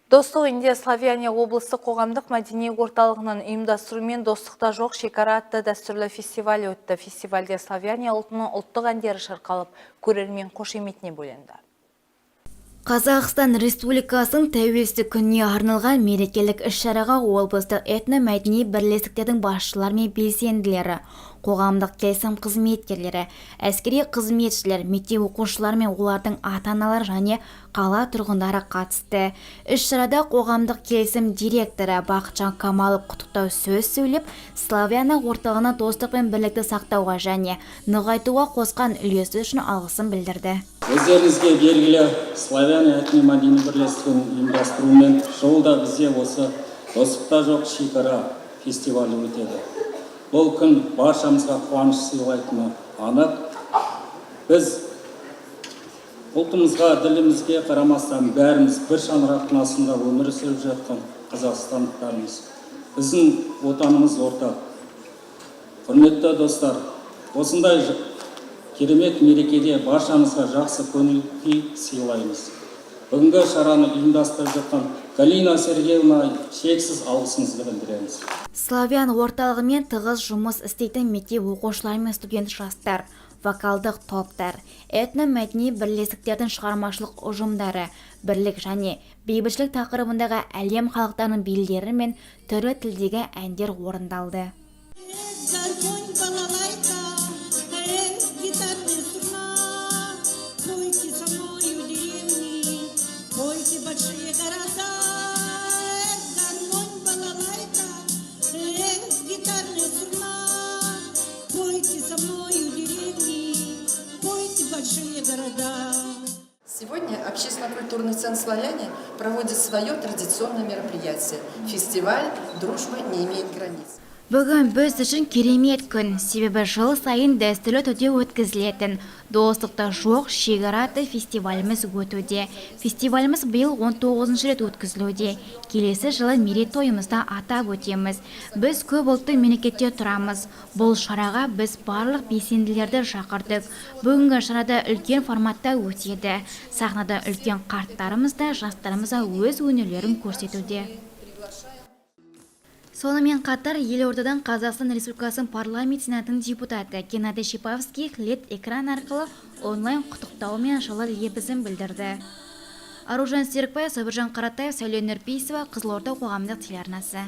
Достық Индия Славяния облыстық қоғамдық мәдени орталығының ұйымдастыруымен достықта жоқ шекара атты дәстүрлі фестиваль өтті. Фестивальде Славяния ұлтының ұлттық әндері шырқалып, көрермен қошеметіне бөленді. Қазақстан Республикасының тәуелсіздік күніне арналған мерекелік іс-шараға облыстық этно-мәдени бірлестіктердің басшылары мен белсенділері, қоғамдық келісім қызметкерлері, әскери қызметшілер, мектеп оқушылары мен олардың ата-аналары және қала тұрғындары қатысты. Іс-шарада қоғамдық келісім директоры Бақытжан Камалов құттықтау сөз сөйлеп, Славяния орталығына достық пен бірлікті сақтауға және нығайтуға қосқан үлесі үшін алғысын білдірді. Өздеріңізге белгілі Славяния этно-мәдени бірлестігінің ұйымдастыруымен жолда бізде осы достықта жоқ шекара фестивалі өтеді. Бұл күн баршамызға қуаныш сыйлайтыны анық. Біз ұлтымызға, ділімізге қарамастан бәріміз бір шаңырақтың астында өмір сүріп жатқан қазақстандықтарымыз. Біздің отанымыз ортақ. Құрметті достар, осындай керемет мерекеде баршамызға жақсы көңіл күй сыйлаймыз. Бүгінгі шараны ұйымдастырып жатқан Галина Сергеевна шексіз алғысымызды білдіреміз. Славян орталығымен тығыз жұмыс істейтін мектеп оқушылары мен студент жастар, вокалдық топтар, этно-мәдени бірлестіктердің шығармашылық ұжымдары, бірлік және бейбітшілік тақырыбындағы әлем халықтарының билері мен түрлі тілдегі әндер орындалды. Сегодня общественно-культурный центр «Славяния» проводит свое традиционное мероприятие – фестиваль «Дружба не имеет границ». Бүгін біз үшін керемет күн, себебі жыл сайын дәстүрлі түрде өткізілетін достықта жоқ шекара атты фестиваліміз өтуде. Фестиваліміз биыл 19-шы рет өткізілуде. Келесі жылы мерейтойымызда атап өтеміз. Біз көп ұлтты мемлекетте тұрамыз. Бұл шараға біз барлық белсенділерді шақырдық. Бүгінгі шарада үлкен форматта өтеді. Сахнада үлкен қарттарымыз да жастарымызға өз өнерлерін көрсетуде. Сонымен қатар елордадан Қазақстан Республикасының парламент сенатының депутаты Геннадий Шиповский LED экран арқылы онлайн құттықтауы мен жылы лебізін білдірді. Аружан Серікбаев, Сабыржан Қаратаев, Сәуле Нұрпейісова, Қызылорда қоғамдық телеарнасы.